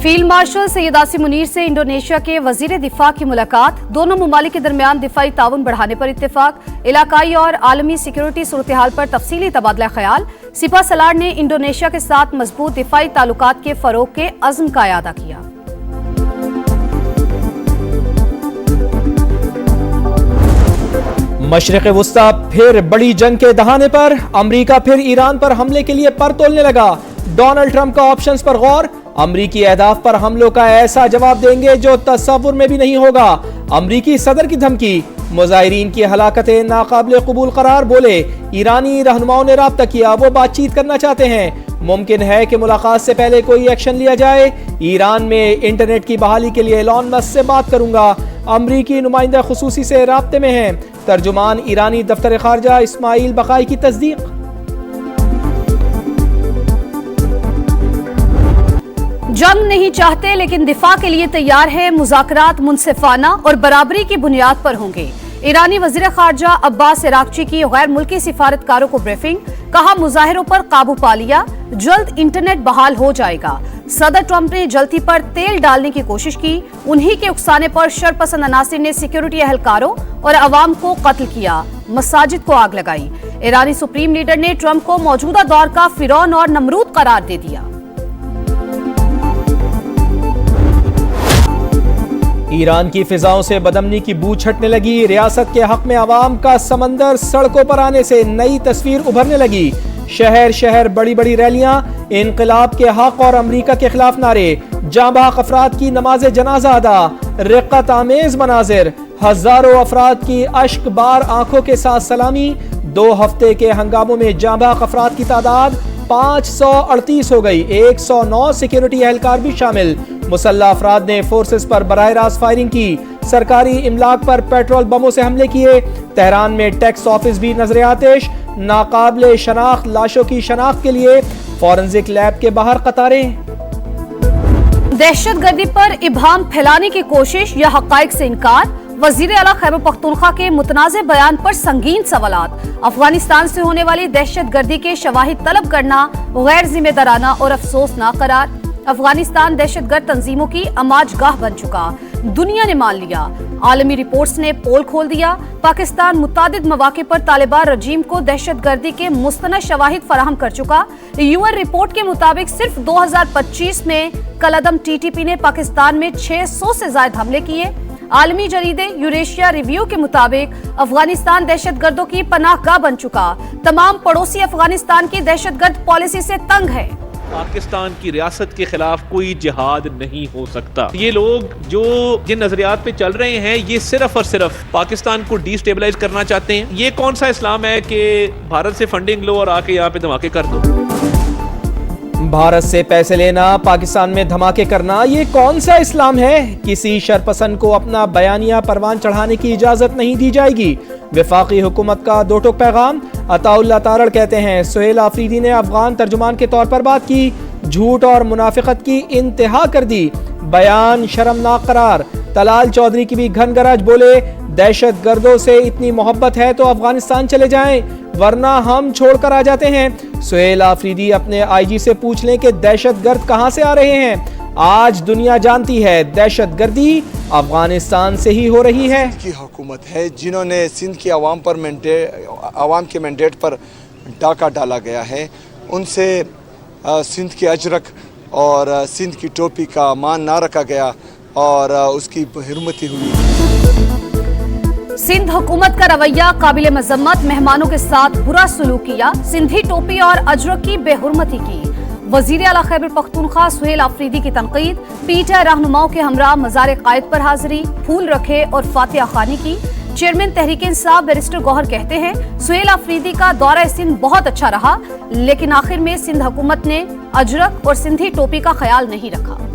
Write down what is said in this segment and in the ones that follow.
Field marshal Syed Asim Munir से Indonesia के वजीर दिफा की मुलाकात। दोनों ममालिक के दरमियान दिफाई ताउन बढ़ाने पर इत्तेफाक। इलाकाई और आलमी सिक्योरिटी सूरत हाल पर तफसीली तबादला ख्याल। सिपा सलार ने इंडोनेशिया के साथ मजबूत दिफाई ताल्लुकात के फरोग के अज़्म का इयादा किया। मशरिक़ वुस्ता फिर बड़ी जंग के दहाने पर। अमरीका फिर ईरान पर हमले के लिए पर तोलने लगा। डोनाल्ड ट्रंप का ऑप्शंस पर गौर। अमरीकी अहदाफ पर हमलों का ऐसा जवाब देंगे जो तस्वुर में भी नहीं होगा। अमरीकी सदर की धमकी। मुजाहिरीन की हलाकतें नाकाबिल कबूल करार। बोले ईरानी रहनुमाओं ने राब्ता किया, वो बातचीत करना चाहते हैं। मुमकिन है कि मुलाकात से पहले कोई एक्शन लिया जाए। ईरान में इंटरनेट की बहाली के लिए एलॉन मस्क से बात करूंगा। अमरीकी नुमाइंदा खुसूसी से राब्ते में हैं। तर्जुमान ईरानी दफ्तर खारजा इस्माइल बकाई की तस्दीक। जंग नहीं चाहते लेकिन दिफा के लिए तैयार है। मुज़ाकरात मुनसिफाना और बराबरी की बुनियाद पर होंगे। ईरानी वज़ीर खारजा अब्बास इराक्ची की गैर मुल्की सिफारतकारों को ब्रीफिंग। कहा मुजाहिरों पर काबू पा लिया, जल्द इंटरनेट बहाल हो जाएगा। सदर ट्रंप ने जल्दी पर तेल डालने की कोशिश की। उन्हीं के उकसाने पर शरपसंद अनासिर ने सिक्योरिटी एहलकारों और अवाम को कत्ल किया, मसाजिद को आग लगाई। ईरानी सुप्रीम लीडर ने ट्रंप को मौजूदा दौर का फिरौन और नमरूद करार दे दिया। ईरान की फिजाओं से बदमनी की बू छटने लगी। रियासत के हक में अवाम का समंदर सड़कों पर आने से नई तस्वीर उभरने लगी। शहर शहर बड़ी बड़ी रैलियां, इनकलाब के हक और अमरीका के खिलाफ नारे। जांबाग अफराद की नमाज जनाजा अदा। रिक्कत आमेज मनाजिर। हजारों अफराद की अश्क बार आंखों के साथ सलामी। 2 हफ्ते के हंगामों में जांबाग अफराद की तादाद 538 हो गई। 109 सिक्योरिटी एहलकार भी शामिल। मुसल्लह अफराद ने फोर्सेस पर बराह रास्त फायरिंग की। सरकारी इमलाक पर पेट्रोल बमों से हमले किए। तेहरान में टैक्स ऑफिस भी नजर आतिश। नाकाबिले शनाख्त लाशों की शनाख्त के लिए फॉरेंसिक लैब के बाहर कतारें। दहशतगर्दी पर इब्हाम फैलाने की कोशिश या हकाइक से इनकार। वजीर आला खैबर पख्तूनख्वा के मुतनाज़े बयान पर संगीन सवालात। अफगानिस्तान से होने वाली दहशतगर्दी के शवाहिद तलब करना गैर जिम्मेदाराना और अफसोसनाक करार। अफगानिस्तान दहशतगर्द तंजीमों की अमाजगाह बन चुका, दुनिया ने मान लिया। आलमी रिपोर्ट्स ने पोल खोल दिया। पाकिस्तान मुतादिद मौके पर तालिबान रजीम को दहशतगर्दी के मुस्तनद शवाहिद फराहम कर चुका। यूएन रिपोर्ट के मुताबिक सिर्फ 2025 में कलअदम टीटीपी ने पाकिस्तान में 600 से ज्यादा हमले किए। आलमी जरीदे यूरेशिया रिव्यू के मुताबिक अफगानिस्तान दहशतगर्दों की पनाहगाह बन चुका। तमाम पड़ोसी अफगानिस्तान की दहशतगर्द पॉलिसी से तंग है। पाकिस्तान की रियासत के खिलाफ कोई जिहाद नहीं हो सकता। ये लोग जो जिन नजरियात पे चल रहे हैं, ये सिर्फ और सिर्फ पाकिस्तान को डिस्टेबलाइज करना चाहते हैं। ये कौन सा इस्लाम है कि भारत से फंडिंग लो और आके यहाँ पे धमाके कर दो। भारत से पैसे लेना, पाकिस्तान में धमाके करना, ये कौन सा इस्लाम है। किसी शरपसंद को अपना बयानिया परवान चढ़ाने की इजाजत नहीं दी जाएगी। वफाकी हुकूमत का दो टोक पैगाम। अताउल्लाह तारड़ कहते हैं सुहेल आफरीदी ने अफगान तर्जुमान के तौर पर बात की, झूठ और मुनाफिकत की इंतहा कर दी। बयान शर्मनाक करार। तलाल चौधरी की भी घन गरज। बोले दहशत गर्दों से इतनी मोहब्बत है तो अफगानिस्तान चले जाएं, वरना हम छोड़कर आ जाते हैं। सुहेल आफरीदी अपने आईजी से पूछ लें कि दहशत गर्द कहां से आ रहे हैं। आज दुनिया जानती है दहशत गर्दी अफगानिस्तान से ही हो रही है। की हुकूमत है जिन्होंने सिंध की आवाम के मैंडेट पर डाका डाला गया है, उनसे सिंध के अजरक और सिंध की टोपी का मान ना रखा गया और उसकी बेहुरमती हुई। सिंध हुकूमत का रवैया काबिल मजम्मत। मेहमानों के साथ बुरा सलूक किया। सिंधी टोपी और अजरक की बेहुरमती की। वजीर आला खैबर पख्तूनख्वा सुहेल आफरीदी की तनकीद। पीटीआई रहनुमाओं के हमरा मज़ार कायद पर हाजिरी, फूल रखे और फातिहा खानी की। चेयरमैन तहरीक इंसाफ बैरिस्टर गौहर कहते हैं सुहेल आफरीदी का दौरा सिंध बहुत अच्छा रहा, लेकिन आखिर में सिंध हुकूमत ने अजरक और सिंधी टोपी का ख्याल नहीं रखा।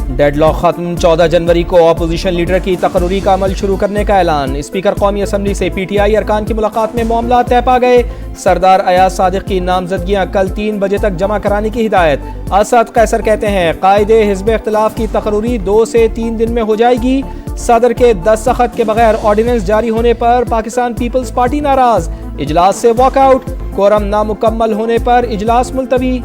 डेडलॉक खत्म। 14 जनवरी को अपोजिशन लीडर की तकर्री का अमल शुरू करने का ऐलान। स्पीकर कौमी असम्बली से पीटीआई अरकान की मुलाकात में मामला तय पा गए। सरदार अयाज सादिक की नामजदगियां कल 3 बजे तक जमा कराने की हिदायत। असद कैसर कहते हैं कायदे हिज़्ब इख्तिलाफ की तकर्री 2 से 3 दिन में हो जाएगी। सदर के दस्तखत के बगैर ऑर्डिनेंस जारी होने पर पाकिस्तान पीपल्स पार्टी नाराज। इजलास से वॉकआउट। कोरम नामुकम्मल होने पर इजलास मुलतवी।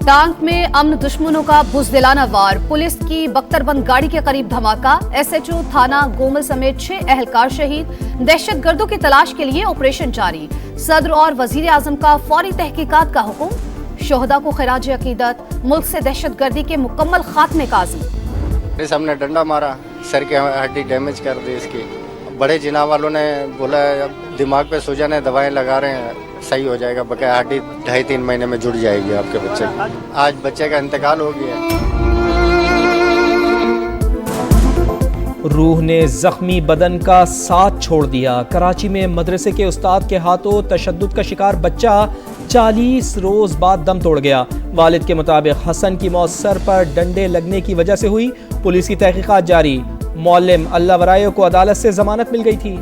डांग में अमन दुश्मनों का बुज़दिलाना वार, पुलिस की बख्तरबंद गाड़ी के करीब धमाका, एसएचओ थाना गोमल समेत 6 एहलकार शहीद, दहशतगर्दों की तलाश के लिए ऑपरेशन जारी, सदर और वजीर आजम का फौरी तहकीकात का हुक्म, शोहदा को खिराज अकीदत, मुल्क से दहशतगर्दी के मुकम्मल खात्मे का आज़म। हमने डंडा मारा, सर की हड्डी डैमेज कर दी इसकी। बड़े जिना वालों ने बोला दिमाग पे सूजन है, दवाएं लगा रहे हैं, सही हो जाएगा, बकाया हड्डी 2.5-3 महीने में जुड़ जाएगी आपके बच्चे की। आज बच्चे का इंतकाल हो गया। रूह ने जख्मी बदन का साथ छोड़ दिया। कराची में मदरसे के उस्ताद के हाथों तशद्दुद का शिकार बच्चा 40 रोज बाद दम तोड़ गया। वालिद के मुताबिक हसन की मौत सर पर डंडे लगने की वजह से हुई। पुलिस की तहकीकात जारी। मौलम अल्लाह वरायो को अदालत से जमानत मिल गई थी।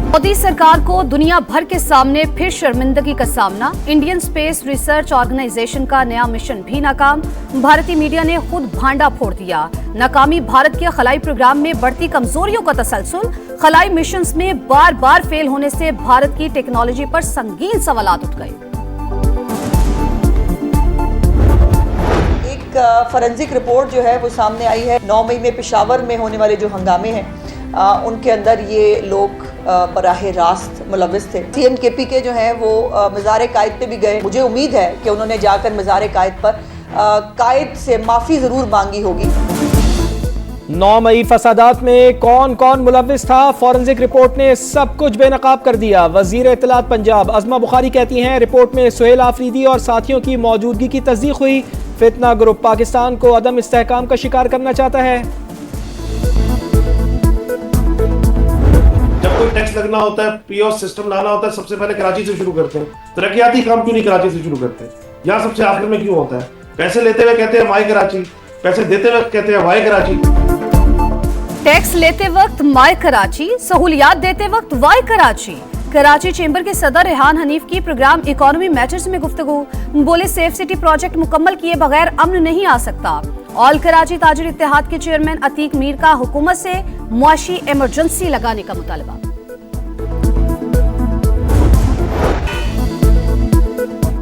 मोदी सरकार को दुनिया भर के सामने फिर शर्मिंदगी का सामना। इंडियन स्पेस रिसर्च ऑर्गेनाइजेशन का नया मिशन भी नाकाम। भारतीय मीडिया ने खुद भांडा फोड़ दिया। नाकामी भारत के खलाई प्रोग्राम में बढ़ती कमजोरियों का तसलसल। खलाई मिशंस में बार बार फेल होने से भारत की टेक्नोलॉजी पर संगीन सवालात उठ गए। एक फॉरेंसिक रिपोर्ट जो है वो सामने आई है। 9 मई में पेशावर में होने वाले जो हंगामे हैं उनके अंदर ये लोग बराह रास्त मुलविस थे। CNKP के जो हैं वो मज़ार कायद पे भी गए। मुझे उम्मीद है कि उन्होंने जाकर मज़ार कायद पर कायद से माफ़ी ज़रूर मांगी होगी। 9 मई फसादात में कौन कौन मुलविस था, फॉरेंसिक रिपोर्ट ने सब कुछ बेनकाब कर दिया। वजीर इत्तलात पंजाब अज़मा बुखारी कहती हैं रिपोर्ट में सुहेल आफरीदी और साथियों की मौजूदगी की तस्दीक हुई। फितना ग्रुप पाकिस्तान को अदम इस्तेहकाम का शिकार करना चाहता है। जब कोई टैक्स लगना होता है, पीओएस सिस्टम लाना होता है, सबसे पहले कराची से शुरू करते हैं। तरक्याती काम क्यों नहीं कराची से शुरू करते? यहाँ सबसे आखिर में क्यों होता है? पैसे लेते हुए कहते हैं माई कराची, पैसे देते हुए कहते हैं वाई कराची। टैक्स लेते वक्त माय कराची, सहूलियात देते वक्त वाई कराची। कराची चेंबर के सदर रेहान हनीफ की प्रोग्राम इकोनॉमी मैटर्स में गुफ्तगू। बोले सेफ सिटी प्रोजेक्ट मुकम्मल किए बगैर अमन नहीं आ सकता। ऑल कराची ताजिर इत्तेहाद के चेयरमैन अतीक मीर का हुकूमत से मुआशी इमरजेंसी लगाने का मुतालबा।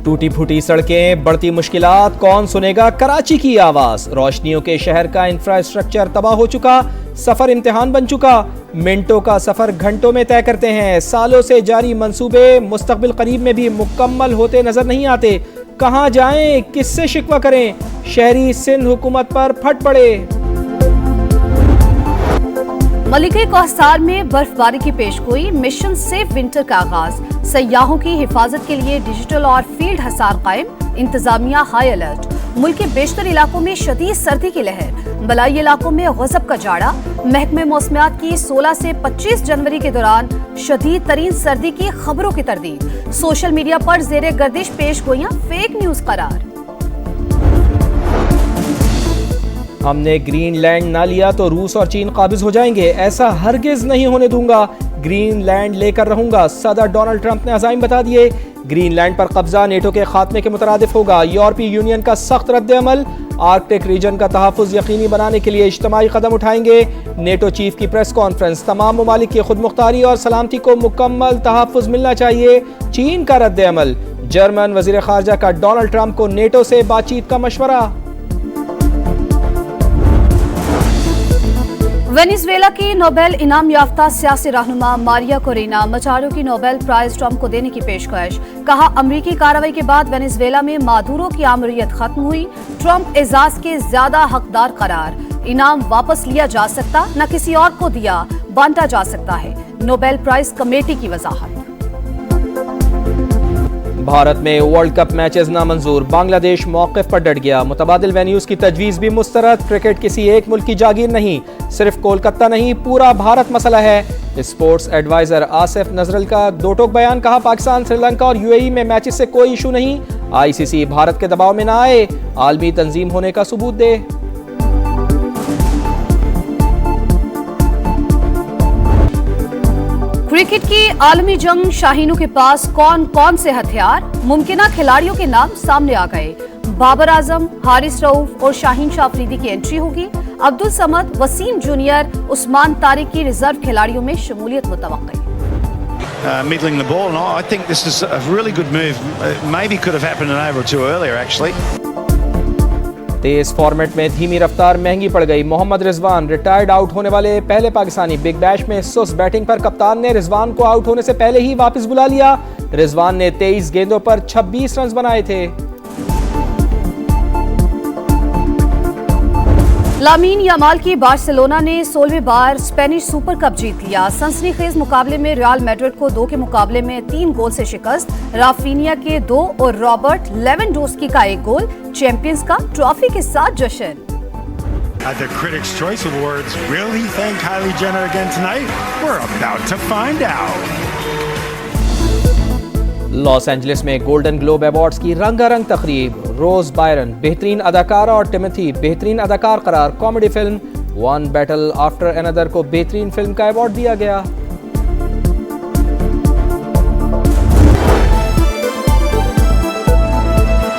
टूटी फूटी सड़कें, बढ़ती मुश्किलात, कौन सुनेगा कराची की आवाज। रोशनियों के शहर का इंफ्रास्ट्रक्चर तबाह हो चुका, सफर इम्तिहान बन चुका। मिनटों का सफर घंटों में तय करते हैं। सालों से जारी मंसूबे मुस्तकबिल करीब में भी मुकम्मल होते नजर नहीं आते। कहां जाएं, किससे शिकवा करें? शहरी सिंध हुकूमत पर फट पड़े। मलिके कोहसार में बर्फबारी की पेशगोई, मिशन सेफ विंटर का आगाज। सयाहों की हिफाजत के लिए डिजिटल और फील्ड हसार कायम। इंतजामिया हाई अलर्ट। मुल्क के बेशतर इलाकों में शदीद सर्दी की लहर। बलाई इलाकों में गजब का जाड़ा। महकमे मौसमियात की 16 से 25 जनवरी के दौरान शदीद तरीन सर्दी की खबरों की तरदीद। सोशल मीडिया पर जेरे गर्दिश पेशगोइयां फेक न्यूज करार। हमने ग्रीनलैंड ना लिया तो रूस और चीन काबिज हो जाएंगे, ऐसा हरगिज नहीं होने दूंगा। ग्रीनलैंड लेकर रहूंगा, सदर डोनाल्ड ट्रंप ने अज़ाइम बता दिए। ग्रीनलैंड पर कब्जा नेटो के खात्मे के मुतरादिफ होगा। यूरोपीय यूनियन का सख्त रद्द-ए-अमल। आर्कटिक रीजन का तहफ़्फ़ुज़ यकीनी बनाने के लिए इज्तिमाई कदम उठाएंगे। नेटो चीफ की प्रेस कॉन्फ्रेंस। तमाम ममालिक की खुद मुख्तारी और सलामती को मुकम्मल तहफ़्फ़ुज़ मिलना चाहिए। चीन का रद्द-ए-अमल। जर्मन वज़ीर ख़ारजा का डोनाल्ड ट्रंप को नेटो से बातचीत का मशवरा। वेनेजुएला की नोबेल इनाम याफ्ता सियासी रहनुमा मारिया कोरेना मचारो की नोबेल प्राइज ट्रंप को देने की पेशकश। कहा अमरीकी कार्रवाई के बाद वेनेजुएला में मादुरो की आमरीयत खत्म हुई। ट्रंप एजाज के ज्यादा हकदार करार। इनाम वापस लिया जा सकता, न किसी और को दिया, बांटा जा सकता है। नोबेल प्राइज कमेटी की वजाहत। भारत में वर्ल्ड कप मैचेस नामंजूर। बांग्लादेश मौक़िफ़ पर डट गया। मुतबादिल वेन्यूज़ की तजवीज़ भी मुस्तरद। क्रिकेट किसी एक मुल्क की जागीर नहीं, सिर्फ कोलकाता नहीं पूरा भारत मसला है। स्पोर्ट्स एडवाइजर आसिफ नजरल का दो टोक बयान। कहा पाकिस्तान, श्रीलंका और UAE में मैचेस से कोई इशू नहीं। ICC भारत के दबाव में ना आए, आलमी तंजीम होने का सबूत दे। क्रिकेट की आलमी जंग, शाहीनों के पास कौन कौन से हथियार? मुमकिना खिलाड़ियों के नाम सामने आ गए। बाबर आजम, हारिस रऊफ और शाहीन शाह अफरीदी की एंट्री होगी। अब्दुल समद, वसीम जूनियर, उस्मान तारिक की रिजर्व खिलाड़ियों में शमूलियत मुतवक्किल। middling the ball. And I think this is a really good move. Maybe could have happened an over or two earlier, actually. Tej format में धीमी रफ्तार महंगी पड़ गई। मोहम्मद रिजवान रिटायर्ड आउट होने वाले पहले पाकिस्तानी। बिग बैश में सुस्त बैटिंग पर कप्तान ने रिजवान को आउट होने से पहले ही वापस बुला लिया। रिजवान ने 23 गेंदों पर 26 रन बनाए थे। लामीन यामाल की बार्सिलोना ने 16वीं बार स्पेनिश सुपर कप जीत लिया। सनसनीखेज मुकाबले में रियल मैड्रिड को 2 के मुकाबले में 3 गोल से शिकस्त। राफिनिया के 2 और रॉबर्ट लेवेंडोस्की का 1 गोल। चैंपियंस का ट्रॉफी के साथ जश्न। At the Critics' Choice Awards, will he thank Kylie Jenner again tonight? We're about to find out. Los Angeles में गोल्डन ग्लोब अवार्ड्स की रंगारंग तकरीब। रोज बायरन बेहतरीन अदाकारा और टिमोथी बेहतरीन अदाकार करार। Comedy film one battle after another को बेहतरीन फिल्म का अवार्ड दिया गया।